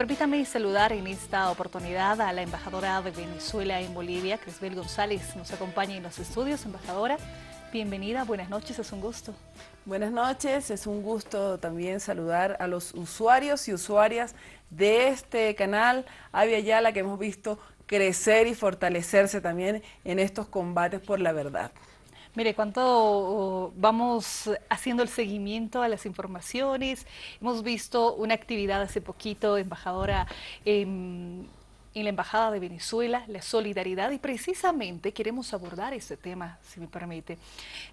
Permítame saludar en esta oportunidad a la embajadora de Venezuela en Bolivia, Crisbel González, nos acompaña en los estudios. Embajadora, bienvenida, buenas noches, es un gusto. Buenas noches, es un gusto también saludar a los usuarios y usuarias de este canal Avia Yala, que hemos visto crecer y fortalecerse también en estos combates por la verdad. Mire, cuánto vamos haciendo el seguimiento a las informaciones. Hemos visto una actividad hace poquito, embajadora, en la Embajada de Venezuela, la solidaridad, y precisamente queremos abordar ese tema, si me permite.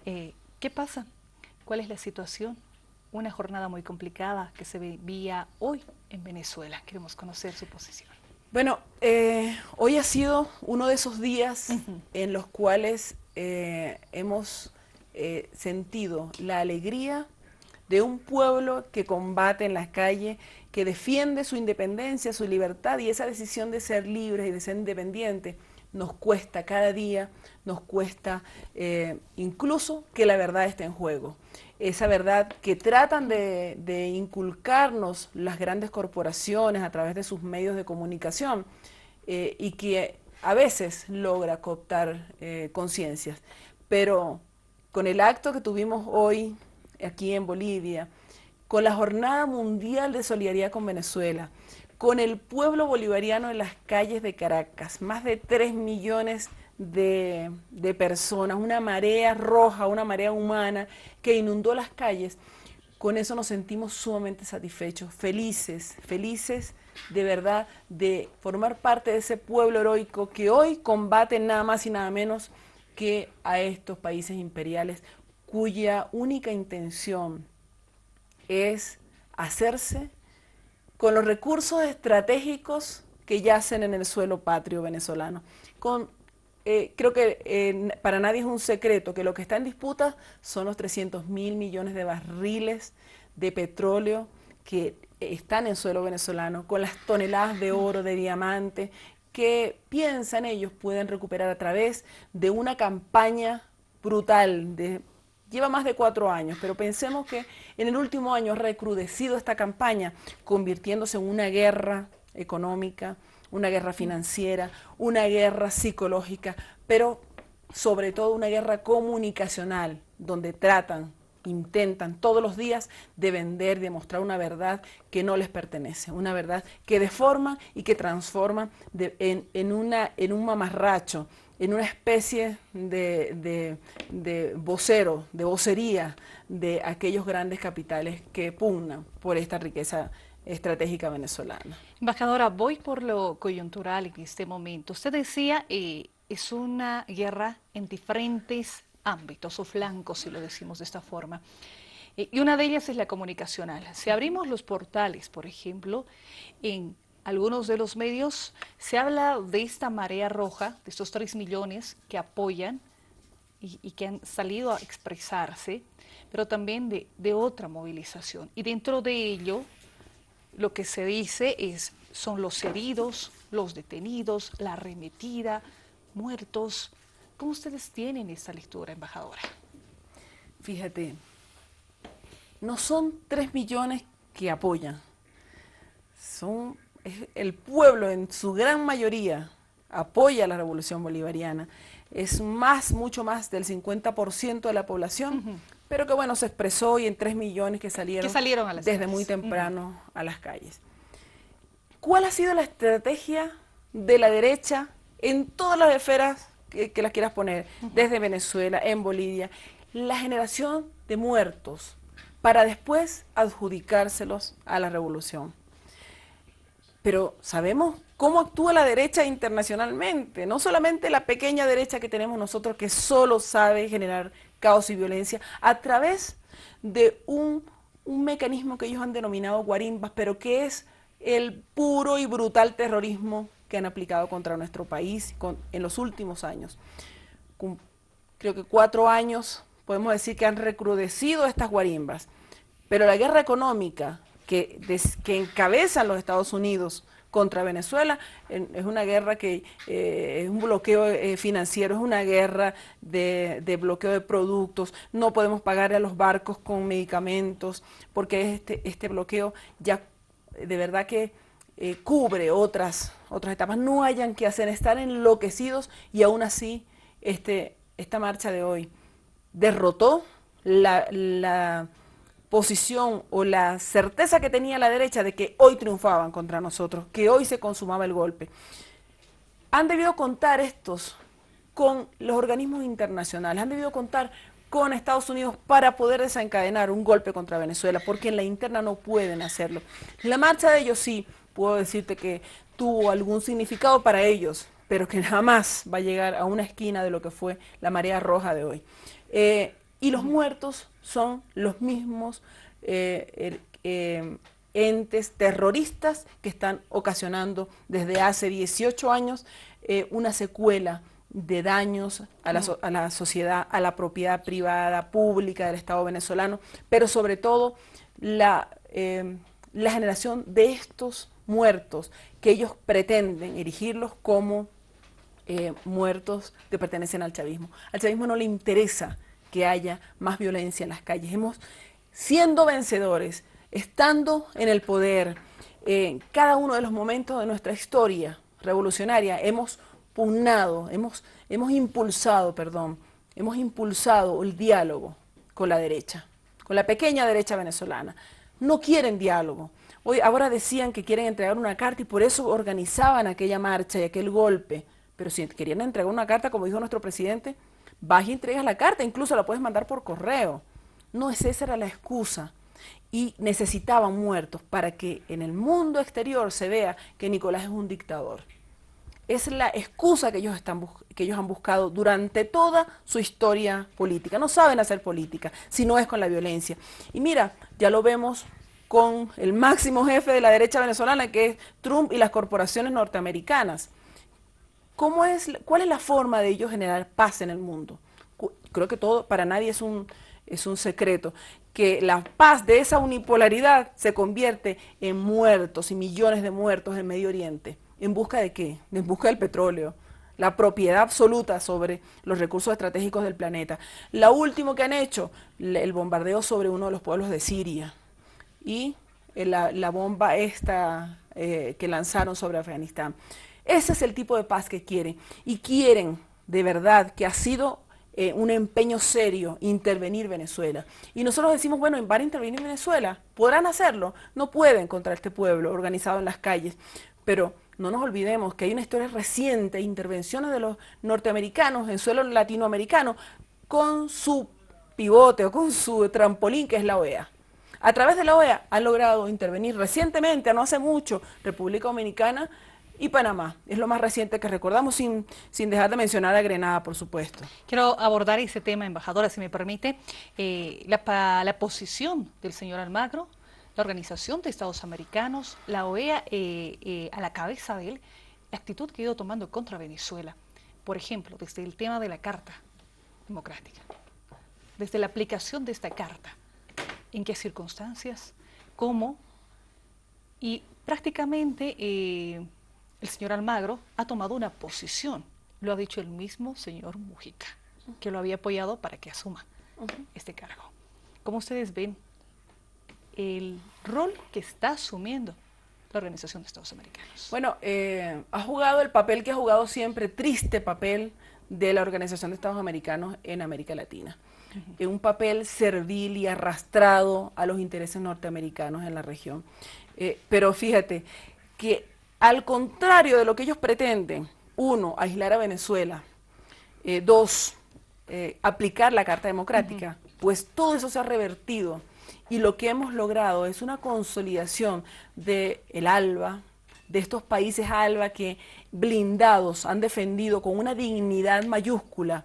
¿Qué pasa? ¿Cuál es la situación? Una jornada muy complicada que se vivía hoy en Venezuela. Queremos conocer su posición. Bueno, hoy ha sido uno de esos días en los cuales hemos sentido la alegría de un pueblo que combate en las calles, que defiende su independencia, su libertad, y esa decisión de ser libres y de ser independientes nos cuesta cada día, nos cuesta incluso que la verdad esté en juego. Esa verdad que tratan de inculcarnos las grandes corporaciones a través de sus medios de comunicación y que a veces logra cooptar conciencias. Pero con el acto que tuvimos hoy aquí en Bolivia, con la Jornada Mundial de Solidaridad con Venezuela, con el pueblo bolivariano en las calles de Caracas, más de 3 millones de personas, una marea roja, una marea humana que inundó las calles, con eso nos sentimos sumamente satisfechos, felices, felices de verdad de formar parte de ese pueblo heroico que hoy combate nada más y nada menos que a estos países imperiales, cuya única intención es hacerse con los recursos estratégicos que yacen en el suelo patrio venezolano. Creo que para nadie es un secreto que lo que está en disputa son los 300.000 millones de barriles de petróleo que están en suelo venezolano, con las toneladas de oro, de diamante, que piensan ellos pueden recuperar a través de una campaña brutal lleva más de 4 años, pero pensemos que en el último año ha recrudecido esta campaña, convirtiéndose en una guerra económica, una guerra financiera, una guerra psicológica, pero sobre todo una guerra comunicacional, donde intentan todos los días de vender, de mostrar una verdad que no les pertenece, una verdad que deforma y que transforma en un mamarracho, en una especie de vocero, de vocería de aquellos grandes capitales que pugnan por esta riqueza estratégica venezolana. Embajadora, voy por lo coyuntural en este momento. Usted decía, es una guerra en diferentes ámbitos o flancos, si lo decimos de esta forma. Y una de ellas es la comunicacional. Si abrimos los portales, por ejemplo, en algunos de los medios se habla de esta marea roja, de estos 3 millones que apoyan y que han salido a expresarse, pero también de otra movilización. Y dentro de ello, lo que se dice son los heridos, los detenidos, la arremetida, muertos. ¿Cómo ustedes tienen esta lectura, embajadora? Fíjate, no son 3 millones que apoyan, el pueblo en su gran mayoría apoya la revolución bolivariana, es mucho más del 50% de la población, pero que bueno, se expresó y en 3 millones que ¿Qué salieron salieron a las desde muy calles? temprano a las calles. ¿Cuál ha sido la estrategia de la derecha en todas las esferas que las quieras poner, desde Venezuela, en Bolivia? La generación de muertos para después adjudicárselos a la revolución. Pero sabemos cómo actúa la derecha internacionalmente, no solamente la pequeña derecha que tenemos nosotros que solo sabe generar caos y violencia a través de un mecanismo que ellos han denominado guarimbas, pero que es el puro y brutal terrorismo que han aplicado contra nuestro país en los últimos años. Creo que 4 años podemos decir que han recrudecido estas guarimbas, pero la guerra económica que encabezan los Estados Unidos contra Venezuela es una guerra que es un bloqueo financiero, es una guerra de bloqueo de productos, no podemos pagar a los barcos con medicamentos porque este bloqueo ya de verdad que cubre otras etapas, no hayan que hacer, estar enloquecidos, y aún así esta marcha de hoy derrotó la posición o la certeza que tenía la derecha de que hoy triunfaban contra nosotros, que hoy se consumaba el golpe. Han debido contar estos con los organismos internacionales, han debido contar con Estados Unidos para poder desencadenar un golpe contra Venezuela, porque en la interna no pueden hacerlo. La marcha de ellos sí, puedo decirte que tuvo algún significado para ellos, pero que jamás va a llegar a una esquina de lo que fue la marea roja de hoy. Y los muertos son los mismos entes terroristas que están ocasionando desde hace 18 años una secuela de daños a la sociedad, a la propiedad privada, pública del Estado venezolano, pero sobre todo la generación de estos muertos que ellos pretenden erigirlos como muertos que pertenecen al chavismo. Al chavismo no le interesa que haya más violencia en las calles. Siendo vencedores, estando en el poder, en cada uno de los momentos de nuestra historia revolucionaria, hemos pugnado, hemos impulsado el diálogo con la derecha, con la pequeña derecha venezolana. No quieren diálogo. Ahora decían que quieren entregar una carta y por eso organizaban aquella marcha y aquel golpe. Pero si querían entregar una carta, como dijo nuestro presidente, vas y entregas la carta, incluso la puedes mandar por correo. No, esa era la excusa. Y necesitaban muertos para que en el mundo exterior se vea que Nicolás es un dictador. Es la excusa que ellos han buscado durante toda su historia política. No saben hacer política, si no es con la violencia. Y mira, ya lo vemos con el máximo jefe de la derecha venezolana, que es Trump y las corporaciones norteamericanas. ¿Cuál es la forma de ellos generar paz en el mundo? Creo que para nadie es un secreto, que la paz de esa unipolaridad se convierte en muertos y millones de muertos en Medio Oriente. ¿En busca de qué? En busca del petróleo, la propiedad absoluta sobre los recursos estratégicos del planeta. La última que han hecho, el bombardeo sobre uno de los pueblos de Siria y la bomba que lanzaron sobre Afganistán. Ese es el tipo de paz que quieren, y quieren de verdad, que ha sido un empeño serio intervenir Venezuela. Y nosotros decimos, bueno, van a intervenir Venezuela, ¿podrán hacerlo? No pueden contra este pueblo organizado en las calles, pero no nos olvidemos que hay una historia reciente, intervenciones de los norteamericanos en suelo latinoamericano con su pivote o con su trampolín, que es la OEA. A través de la OEA han logrado intervenir recientemente, no hace mucho, República Dominicana y Panamá. Es lo más reciente que recordamos, sin dejar de mencionar a Grenada, por supuesto. Quiero abordar ese tema, embajadora, si me permite, la posición del señor Almagro, la Organización de Estados Americanos, la OEA a la cabeza de él, la actitud que ha ido tomando contra Venezuela. Por ejemplo, desde el tema de la Carta Democrática, desde la aplicación de esta carta, en qué circunstancias, cómo, y prácticamente el señor Almagro ha tomado una posición, lo ha dicho el mismo señor Mujica, que lo había apoyado para que asuma este cargo. ¿Cómo ustedes ven el rol que está asumiendo la Organización de Estados Americanos? Bueno, ha jugado el papel que ha jugado siempre, triste papel de la Organización de Estados Americanos en América Latina. Un papel servil y arrastrado a los intereses norteamericanos en la región. Pero fíjate que al contrario de lo que ellos pretenden, uno, aislar a Venezuela, dos, aplicar la Carta Democrática, pues todo eso se ha revertido y lo que hemos logrado es una consolidación del ALBA, de estos países ALBA que blindados han defendido con una dignidad mayúscula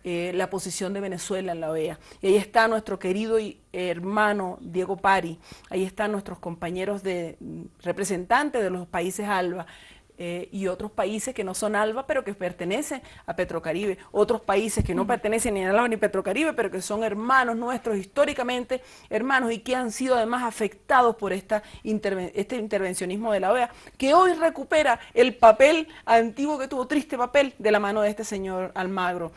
la posición de Venezuela en la OEA. Y ahí está nuestro querido hermano Diego Pari, ahí están nuestros compañeros representantes de los países ALBA y otros países que no son ALBA pero que pertenecen a Petrocaribe, otros países que no pertenecen ni a ALBA ni Petrocaribe pero que son hermanos nuestros, históricamente hermanos, y que han sido además afectados por este intervencionismo de la OEA, que hoy recupera el papel antiguo que tuvo, triste papel, de la mano de este señor Almagro.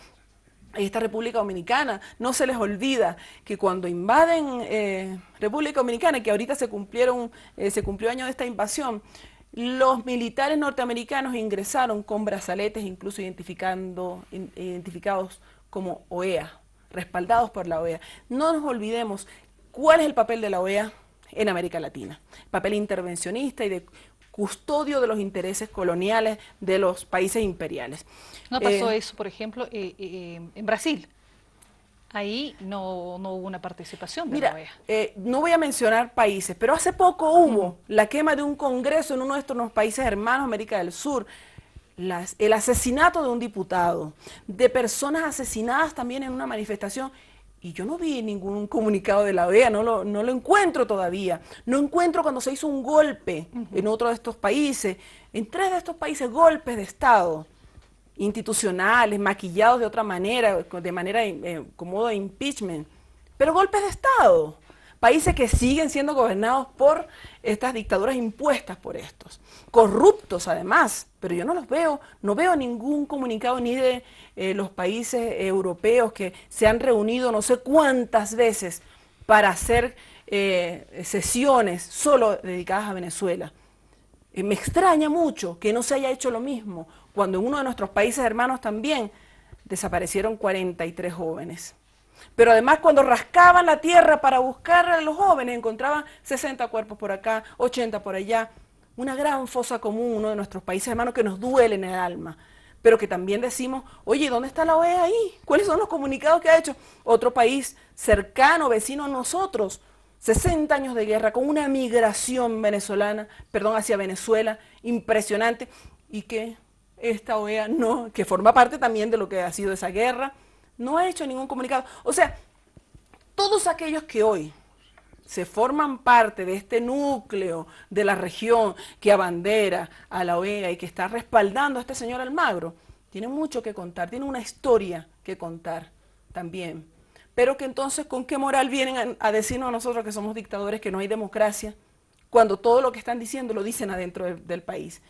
Esta República Dominicana, no se les olvida que cuando invaden República Dominicana, que ahorita se cumplió año de esta invasión, los militares norteamericanos ingresaron con brazaletes, incluso identificados como OEA, respaldados por la OEA. No nos olvidemos cuál es el papel de la OEA en América Latina. Papel intervencionista y de custodio de los intereses coloniales de los países imperiales. ¿No pasó eso, por ejemplo, en Brasil? Ahí no hubo una participación de la Mira, OEA. no voy a mencionar países, pero hace poco hubo la quema de un congreso en uno de nuestros países hermanos, América del Sur, el asesinato de un diputado, de personas asesinadas también en una manifestación, y yo no vi ningún comunicado de la OEA, no lo encuentro todavía. No encuentro cuando se hizo un golpe en otro de estos países, en 3 de estos países, golpes de Estado institucionales, maquillados de otra manera, de manera con modo de impeachment, pero golpes de Estado, países que siguen siendo gobernados por estas dictaduras impuestas por estos, corruptos además, pero yo no los veo, no veo ningún comunicado ni de los países europeos que se han reunido no sé cuántas veces para hacer sesiones solo dedicadas a Venezuela. Me extraña mucho que no se haya hecho lo mismo cuando en uno de nuestros países hermanos también desaparecieron 43 jóvenes. Pero además cuando rascaban la tierra para buscar a los jóvenes encontraban 60 cuerpos por acá, 80 por allá. Una gran fosa común, uno de nuestros países hermanos que nos duele en el alma. Pero que también decimos, oye, ¿dónde está la OEA ahí? ¿Cuáles son los comunicados que ha hecho otro país cercano, vecino a nosotros? 60 años de guerra con una migración hacia Venezuela impresionante, y que esta OEA no, que forma parte también de lo que ha sido esa guerra, no ha hecho ningún comunicado. O sea, todos aquellos que hoy se forman parte de este núcleo de la región que abandera a la OEA y que está respaldando a este señor Almagro, tienen mucho que contar, tienen una historia que contar también. Pero que entonces, ¿con qué moral vienen a decirnos a nosotros que somos dictadores, que no hay democracia? Cuando todo lo que están diciendo lo dicen adentro del país.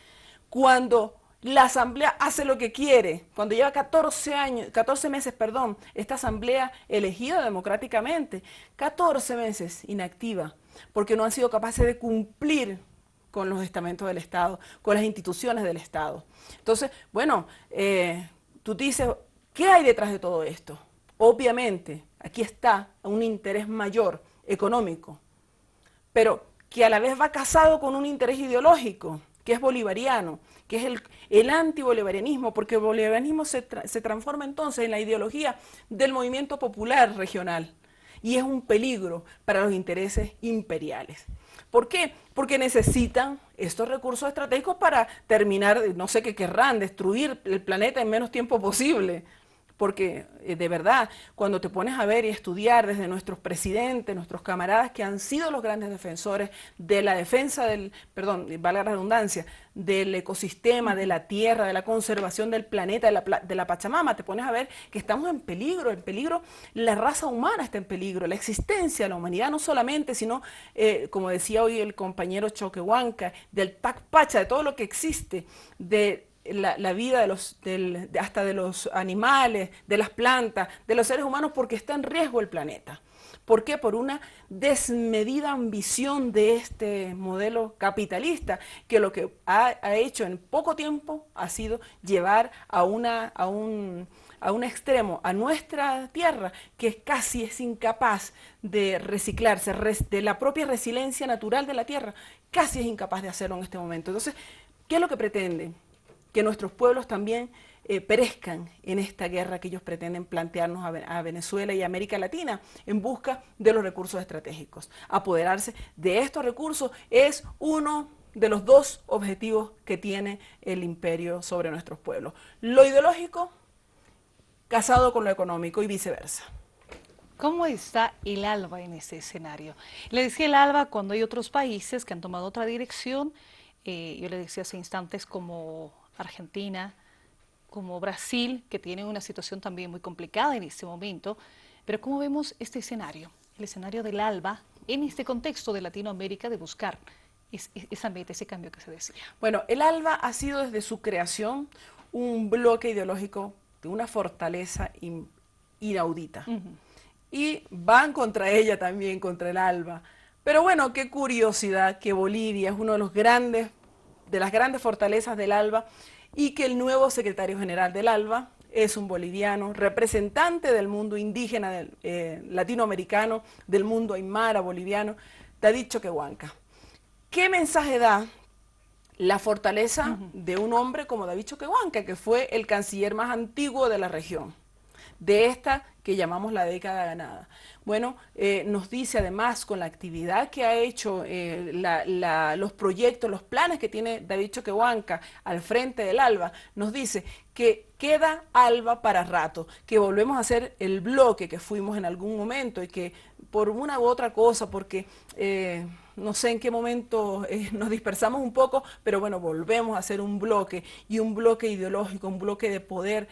Cuando la asamblea hace lo que quiere, cuando lleva 14 meses, esta asamblea elegida democráticamente, 14 meses inactiva, porque no han sido capaces de cumplir con los estamentos del Estado, con las instituciones del Estado. Entonces, bueno, tú dices, ¿qué hay detrás de todo esto? Obviamente, aquí está un interés mayor, económico, pero que a la vez va casado con un interés ideológico, que es bolivariano, que es el antibolivarianismo, porque el bolivarianismo se transforma entonces en la ideología del movimiento popular regional, y es un peligro para los intereses imperiales. ¿Por qué? Porque necesitan estos recursos estratégicos para terminar, no sé qué querrán, destruir el planeta en menos tiempo posible. Porque de verdad, cuando te pones a ver y estudiar desde nuestros presidentes, nuestros camaradas que han sido los grandes defensores de la defensa valga la redundancia, del ecosistema, de la tierra, de la conservación del planeta, de la Pachamama, te pones a ver que estamos en peligro, la raza humana está en peligro, la existencia de la humanidad no solamente, sino, como decía hoy el compañero Choquehuanca, del Pac-Pacha, de todo lo que existe, de la vida hasta de los animales, de las plantas, de los seres humanos, porque está en riesgo el planeta. ¿Por qué? Por una desmedida ambición de este modelo capitalista, que lo que ha hecho en poco tiempo ha sido llevar a un extremo a nuestra tierra que casi es incapaz de reciclarse, de la propia resiliencia natural de la tierra, casi es incapaz de hacerlo en este momento. Entonces, ¿qué es lo que pretenden? Que nuestros pueblos también perezcan en esta guerra que ellos pretenden plantearnos a Venezuela y a América Latina en busca de los recursos estratégicos. Apoderarse de estos recursos es uno de los 2 objetivos que tiene el imperio sobre nuestros pueblos. Lo ideológico casado con lo económico y viceversa. ¿Cómo está el ALBA en ese escenario? Le decía el ALBA cuando hay otros países que han tomado otra dirección, yo le decía hace instantes como Argentina, como Brasil, que tienen una situación también muy complicada en este momento, pero ¿cómo vemos este escenario? El escenario del ALBA en este contexto de Latinoamérica de buscar esa meta, ese cambio que se decía. Bueno, el ALBA ha sido desde su creación un bloque ideológico de una fortaleza inaudita. Y van contra ella también, contra el ALBA. Pero bueno, qué curiosidad que Bolivia es uno de los grandes las grandes fortalezas del ALBA, y que el nuevo secretario general del ALBA es un boliviano, representante del mundo indígena, latinoamericano, del mundo aymara boliviano, David Choquehuanca. ¿Qué mensaje da la fortaleza de un hombre como David Choquehuanca, que fue el canciller más antiguo de la región, de esta que llamamos la década ganada? Bueno, nos dice además con la actividad que ha hecho, los proyectos, los planes que tiene David Choquehuanca al frente del ALBA, nos dice que queda ALBA para rato, que volvemos a hacer el bloque que fuimos en algún momento y que por una u otra cosa, porque no sé en qué momento nos dispersamos un poco, pero bueno, volvemos a hacer un bloque, y un bloque ideológico, un bloque de poder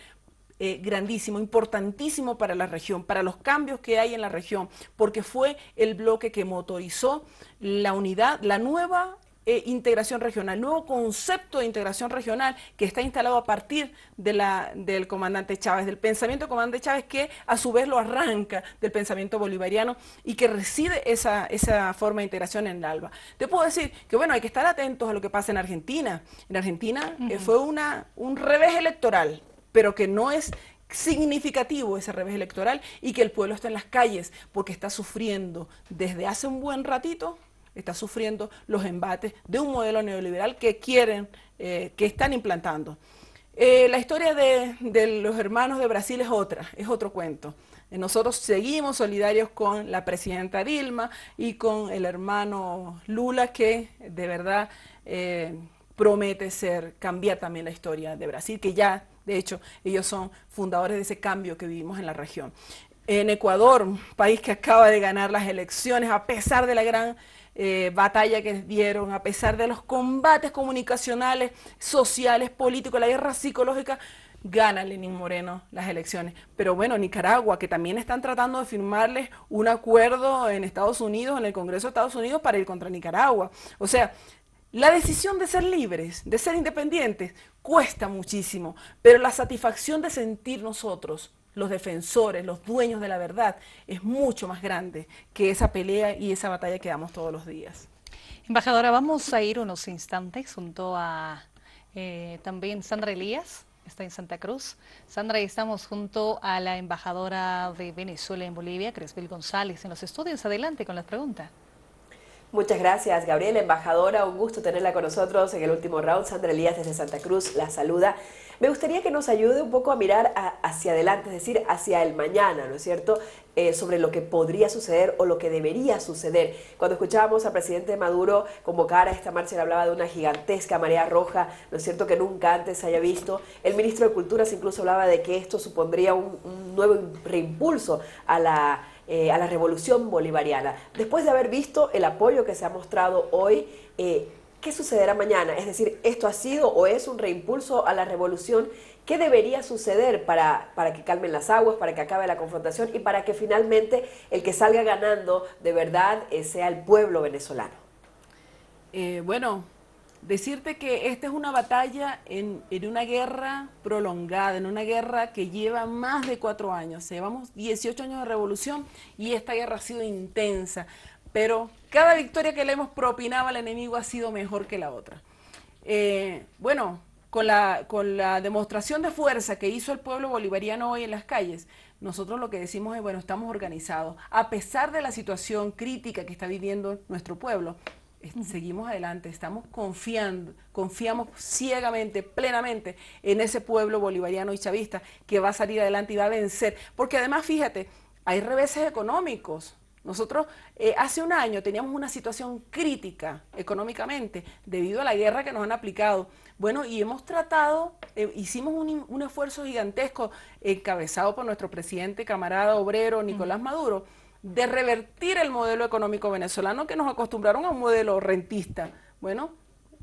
grandísimo, importantísimo para la región, para los cambios que hay en la región, porque fue el bloque que motorizó la unidad, la nueva integración regional, nuevo concepto de integración regional que está instalado a partir del comandante Chávez, del pensamiento del comandante Chávez, que a su vez lo arranca del pensamiento bolivariano y que reside esa forma de integración en el ALBA. Te puedo decir que bueno, hay que estar atentos a lo que pasa en Argentina. En Argentina fue un revés electoral, pero que no es significativo ese revés electoral, y que el pueblo está en las calles porque está sufriendo desde hace un buen ratito, está sufriendo los embates de un modelo neoliberal que quieren, que están implantando. La historia de los hermanos de Brasil es otro cuento. Nosotros seguimos solidarios con la presidenta Dilma y con el hermano Lula, que de verdad promete cambiar también la historia de Brasil, que ya, de hecho, ellos son fundadores de ese cambio que vivimos en la región. En Ecuador, un país que acaba de ganar las elecciones, a pesar de la gran batalla que dieron, a pesar de los combates comunicacionales, sociales, políticos, la guerra psicológica, gana Lenín Moreno las elecciones. Pero bueno, Nicaragua, que también están tratando de firmarles un acuerdo en Estados Unidos, en el Congreso de Estados Unidos, para ir contra Nicaragua. O sea, la decisión de ser libres, de ser independientes, cuesta muchísimo, pero la satisfacción de sentir nosotros, los defensores, los dueños de la verdad, es mucho más grande que esa pelea y esa batalla que damos todos los días. Embajadora, vamos a ir unos instantes junto a también Sandra Elías, está en Santa Cruz. Sandra, estamos junto a la embajadora de Venezuela en Bolivia, Cresbel González, en los estudios. Adelante con las preguntas. Muchas gracias, Gabriela, embajadora. Un gusto tenerla con nosotros en el último round. Sandra Elías desde Santa Cruz la saluda. Me gustaría que nos ayude un poco a mirar hacia adelante, es decir, hacia el mañana, ¿no es cierto?, sobre lo que podría suceder o lo que debería suceder. Cuando escuchábamos al presidente Maduro convocar a esta marcha, él hablaba de una gigantesca marea roja, ¿no es cierto?, que nunca antes se haya visto. El ministro de Culturas incluso hablaba de que esto supondría un nuevo reimpulso a la revolución bolivariana. Después de haber visto el apoyo que se ha mostrado hoy, ¿qué sucederá mañana? Es decir, ¿esto ha sido o es un reimpulso a la revolución? ¿Qué debería suceder para que calmen las aguas, para que acabe la confrontación y para que finalmente el que salga ganando de verdad sea el pueblo venezolano? Bueno, decirte que esta es una batalla en una guerra prolongada, en una guerra que lleva más de 4 años. Llevamos 18 años de revolución y esta guerra ha sido intensa, pero cada victoria que le hemos propinado al enemigo ha sido mejor que la otra. Bueno, con la demostración de fuerza que hizo el pueblo bolivariano hoy en las calles, nosotros lo que decimos es, bueno, estamos organizados. A pesar de la situación crítica que está viviendo nuestro pueblo, seguimos adelante, estamos confiamos ciegamente, plenamente en ese pueblo bolivariano y chavista que va a salir adelante y va a vencer. Porque además, fíjate, hay reveses económicos. Nosotros hace un año teníamos una situación crítica económicamente debido a la guerra que nos han aplicado. Bueno, y hemos tratado, hicimos un esfuerzo gigantesco encabezado por nuestro presidente, camarada obrero Nicolás Maduro, de revertir el modelo económico venezolano, que nos acostumbraron a un modelo rentista. Bueno,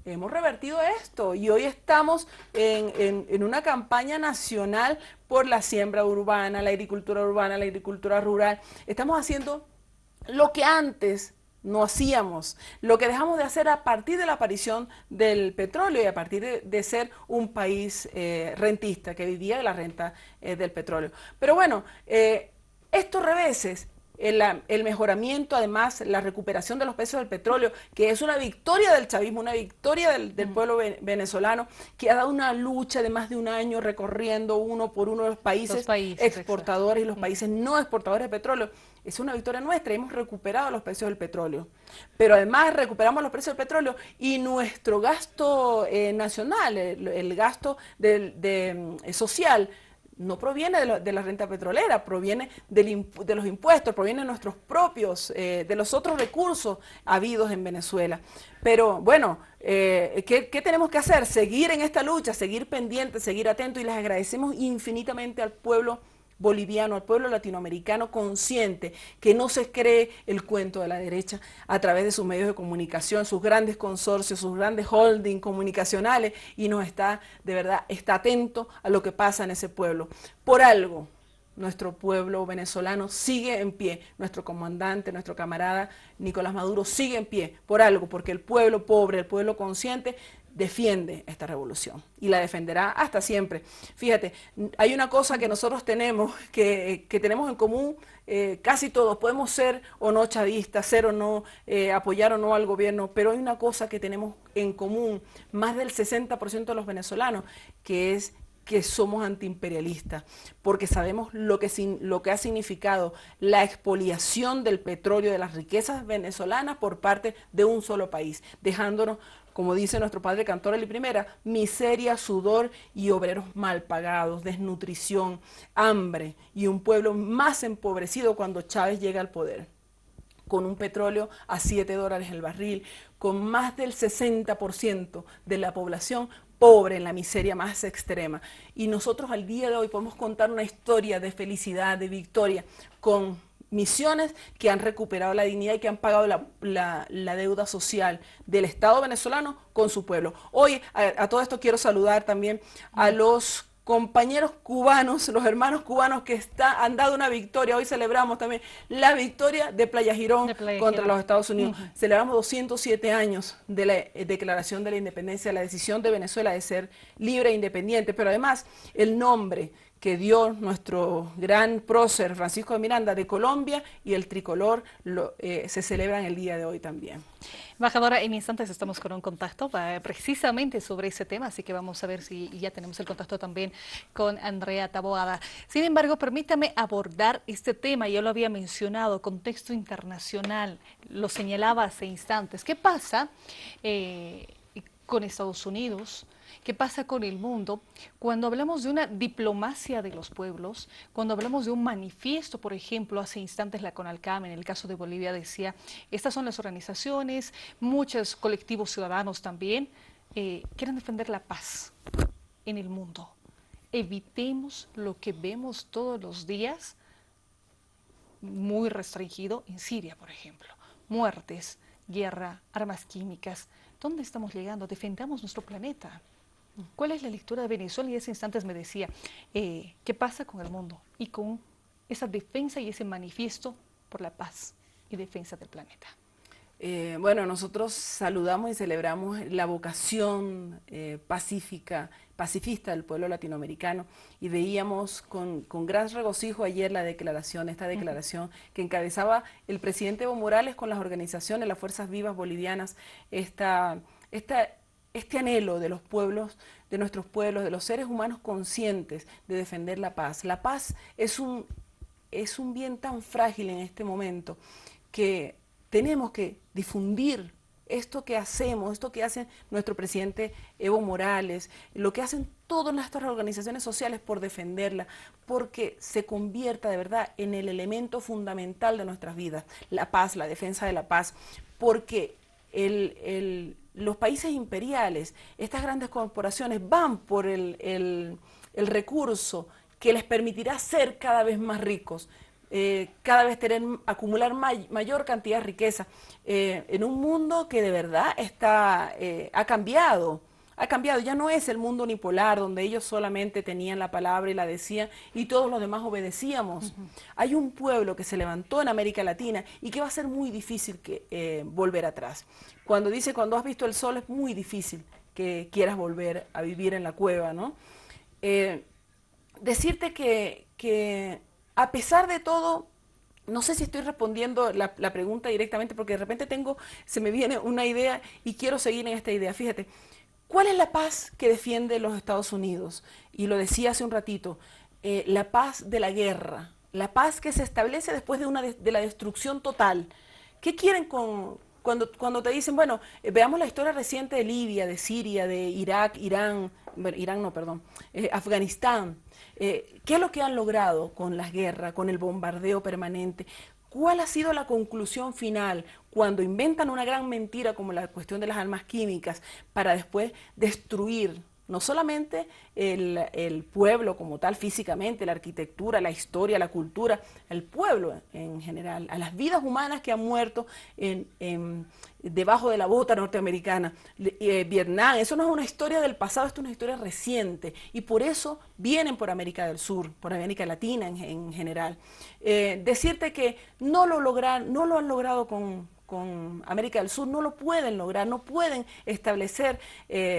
hemos revertido esto y hoy estamos en una campaña nacional por la siembra urbana, la agricultura rural. Estamos haciendo lo que antes no hacíamos, lo que dejamos de hacer a partir de la aparición del petróleo y a partir de ser un país rentista, que vivía de la renta del petróleo. Pero bueno, estos reveses el mejoramiento, además, la recuperación de los precios del petróleo, que es una victoria del chavismo, una victoria del pueblo venezolano, que ha dado una lucha de más de un año recorriendo uno por uno los países exportadores y los países no exportadores de petróleo. Es una victoria nuestra, hemos recuperado los precios del petróleo. Pero además recuperamos los precios del petróleo y nuestro gasto nacional, el gasto social, no proviene de la renta petrolera, proviene de los impuestos, proviene de nuestros propios, de los otros recursos habidos en Venezuela. Pero bueno, ¿qué tenemos que hacer? Seguir en esta lucha, seguir pendientes, seguir atentos, y les agradecemos infinitamente al pueblo boliviano, al pueblo latinoamericano consciente, que no se cree el cuento de la derecha a través de sus medios de comunicación, sus grandes consorcios, sus grandes holdings comunicacionales, y nos está, de verdad, está atento a lo que pasa en ese pueblo. Por algo, nuestro pueblo venezolano sigue en pie, nuestro comandante, nuestro camarada Nicolás Maduro sigue en pie, por algo, porque el pueblo pobre, el pueblo consciente, defiende esta revolución y la defenderá hasta siempre. Fíjate, hay una cosa que nosotros tenemos, que tenemos en común, casi todos, podemos ser o no chavistas, ser o no, apoyar o no al gobierno, pero hay una cosa que tenemos en común, más del 60% de los venezolanos, que es que somos antiimperialistas, porque sabemos lo que ha significado la expoliación del petróleo, de las riquezas venezolanas por parte de un solo país, dejándonos, como dice nuestro padre Cantor Primera, miseria, sudor y obreros mal pagados, desnutrición, hambre y un pueblo más empobrecido cuando Chávez llega al poder, con un petróleo a $7 el barril, con más del 60% de la población pobre, en la miseria más extrema. Y nosotros al día de hoy podemos contar una historia de felicidad, de victoria, con misiones que han recuperado la dignidad y que han pagado la deuda social del Estado venezolano con su pueblo. Hoy a todo esto quiero saludar también a los compañeros cubanos, los hermanos cubanos que han dado una victoria. Hoy celebramos también la victoria de Playa Girón contra los Estados Unidos. Celebramos 207 años de la declaración de la independencia, la decisión de Venezuela de ser libre e independiente, pero además el nombre que dio nuestro gran prócer Francisco de Miranda de Colombia, y el tricolor se celebran el día de hoy también. Embajadora, en instantes estamos con un contacto precisamente sobre ese tema, así que vamos a ver si ya tenemos el contacto también con Andrea Taboada. Sin embargo, permítame abordar este tema, yo lo había mencionado, contexto internacional, lo señalaba hace instantes. ¿Qué pasa con Estados Unidos? ¿Qué pasa con el mundo? Cuando hablamos de una diplomacia de los pueblos, cuando hablamos de un manifiesto, por ejemplo, hace instantes la CONALCAM, en el caso de Bolivia, decía, estas son las organizaciones, muchos colectivos ciudadanos también, quieren defender la paz en el mundo. Evitemos lo que vemos todos los días, muy restringido en Siria, por ejemplo. Muertes, guerra, armas químicas. ¿Dónde estamos llegando? Defendamos nuestro planeta. ¿Cuál es la lectura de Venezuela? Y en ese instantes me decía, ¿qué pasa con el mundo? Y con esa defensa y ese manifiesto por la paz y defensa del planeta. Bueno, nosotros saludamos y celebramos la vocación pacifista del pueblo latinoamericano, y veíamos con gran regocijo ayer esta declaración que encabezaba el presidente Evo Morales con las organizaciones, las Fuerzas Vivas bolivianas, este anhelo de los pueblos, de nuestros pueblos, de los seres humanos conscientes de defender la paz. La paz es un bien tan frágil en este momento que tenemos que difundir esto que hacemos, esto que hace nuestro presidente Evo Morales, lo que hacen todas nuestras organizaciones sociales por defenderla, porque se convierta de verdad en el elemento fundamental de nuestras vidas, la paz, la defensa de la paz, porque los países imperiales, estas grandes corporaciones van por el recurso que les permitirá ser cada vez más ricos, cada vez acumular mayor cantidad de riqueza, en un mundo que de verdad ha cambiado, ya no es el mundo unipolar donde ellos solamente tenían la palabra y la decían y todos los demás obedecíamos. Hay un pueblo que se levantó en América Latina y que va a ser muy difícil volver atrás. Cuando has visto el sol, es muy difícil que quieras volver a vivir en la cueva, ¿no? Decirte que a pesar de todo, no sé si estoy respondiendo la pregunta directamente, porque de repente se me viene una idea y quiero seguir en esta idea. Fíjate, ¿cuál es la paz que defiende los Estados Unidos? Y lo decía hace un ratito, la paz de la guerra, la paz que se establece después de la destrucción total. ¿Qué quieren cuando te dicen, bueno, veamos la historia reciente de Libia, de Siria, de Irak, Irán, bueno, Irán no, perdón, Afganistán? ¿Qué es lo que han logrado con las guerras, con el bombardeo permanente? ¿Cuál ha sido la conclusión final cuando inventan una gran mentira como la cuestión de las armas químicas para después destruir no solamente el pueblo como tal físicamente, la arquitectura, la historia, la cultura, el pueblo en general, a las vidas humanas que han muerto debajo de la bota norteamericana? Vietnam, eso no es una historia del pasado, esto es una historia reciente, y por eso vienen por América del Sur, por América Latina en general. Decirte que no lo han logrado con América del Sur, no lo pueden lograr, no pueden establecer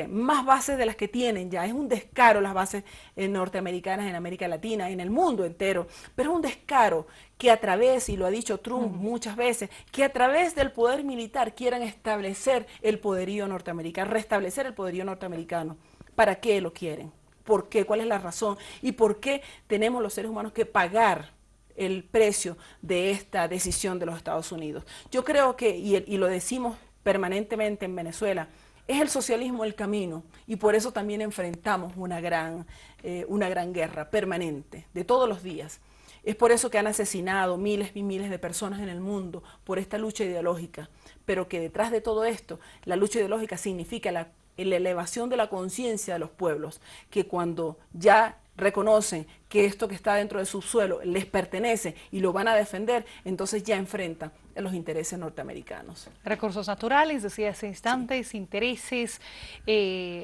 más bases de las que tienen ya. Es un descaro las bases norteamericanas en América Latina, en el mundo entero, pero es un descaro que a través, y lo ha dicho Trump muchas veces, que a través del poder militar quieran establecer el poderío norteamericano, restablecer el poderío norteamericano. ¿Para qué lo quieren? ¿Por qué? ¿Cuál es la razón? ¿Y por qué tenemos los seres humanos que pagar el precio de esta decisión de los Estados Unidos? Yo creo que, y lo decimos permanentemente en Venezuela, es el socialismo el camino, y por eso también enfrentamos una gran guerra permanente, de todos los días. Es por eso que han asesinado miles y miles de personas en el mundo, por esta lucha ideológica, pero que detrás de todo esto, la lucha ideológica significa la elevación de la conciencia de los pueblos, que cuando ya reconocen que esto que está dentro de su suelo les pertenece y lo van a defender, entonces ya enfrentan los intereses norteamericanos. Recursos naturales, decía hace instantes, sí. Intereses,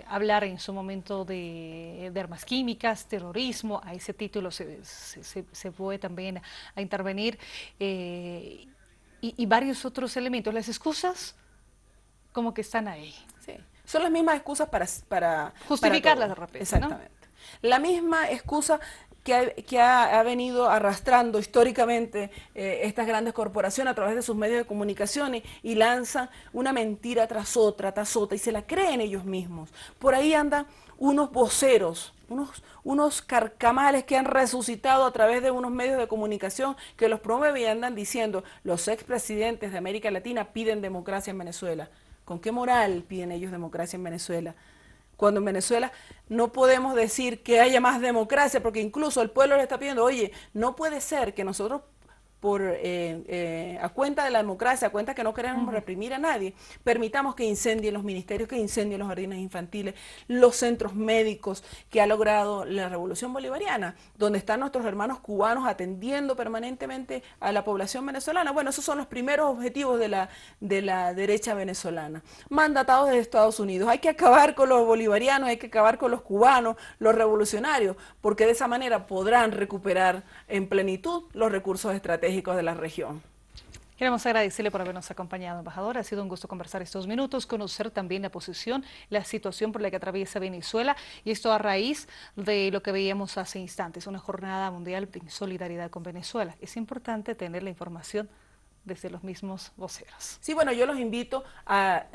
hablar en su momento de armas químicas, terrorismo, a ese título se puede también a intervenir, y varios otros elementos. Las excusas como que están ahí. Sí. Son las mismas excusas para justificarlas de repente, exactamente, ¿no? La misma excusa que ha venido arrastrando históricamente estas grandes corporaciones a través de sus medios de comunicación, y lanzan una mentira tras otra, y se la creen ellos mismos. Por ahí andan unos voceros, unos carcamales que han resucitado a través de unos medios de comunicación que los promueven y andan diciendo: los expresidentes de América Latina piden democracia en Venezuela. ¿Con qué moral piden ellos democracia en Venezuela? Cuando en Venezuela no podemos decir que haya más democracia, porque incluso el pueblo le está pidiendo: oye, no puede ser que nosotros, a cuenta de la democracia, a cuenta que no queremos reprimir a nadie, permitamos que incendien los ministerios, que incendien los jardines infantiles, los centros médicos que ha logrado la Revolución Bolivariana, donde están nuestros hermanos cubanos atendiendo permanentemente a la población venezolana. Bueno, esos son los primeros objetivos de la derecha venezolana, mandatados de Estados Unidos. Hay que acabar con los bolivarianos, hay que acabar con los cubanos, los revolucionarios, porque de esa manera podrán recuperar en plenitud los recursos estratégicos de la región. Queremos agradecerle por habernos acompañado, embajador. Ha sido un gusto conversar estos minutos, conocer también la posición, la situación por la que atraviesa Venezuela, y esto a raíz de lo que veíamos hace instantes, una jornada mundial en solidaridad con Venezuela. Es importante tener la información desde los mismos voceros. Sí, bueno, yo los invito a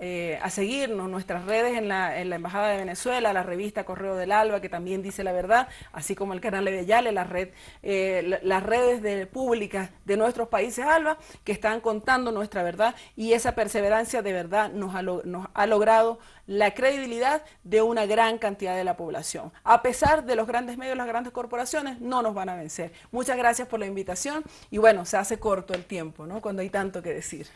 seguirnos, nuestras redes en la Embajada de Venezuela, la revista Correo del Alba, que también dice la verdad, así como el canal de Yale, las redes públicas de nuestros países Alba, que están contando nuestra verdad, y esa perseverancia de verdad nos ha logrado la credibilidad de una gran cantidad de la población. A pesar de los grandes medios, las grandes corporaciones, no nos van a vencer. Muchas gracias por la invitación, y bueno, se hace corto el tiempo, ¿no?, cuando hay tanto que decir.